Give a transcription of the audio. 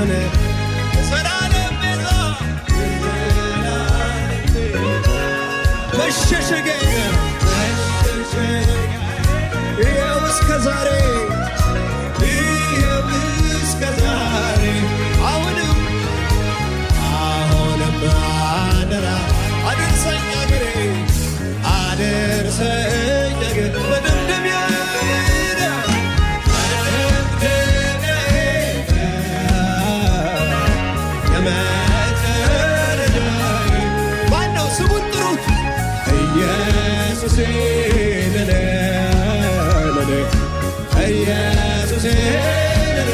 የሆነ የዘላለም ቤዛ መሸሸጊያዬ ይኸው እስከ ዛሬ አሁንም አደራ አድርሰኝ አገሬ አድርሰኝ አገሬ መደምደሚያዬ ማነው ስሙን ጥሩት ኢየሱሴ ለኔ ኢየሱሴ ለኔ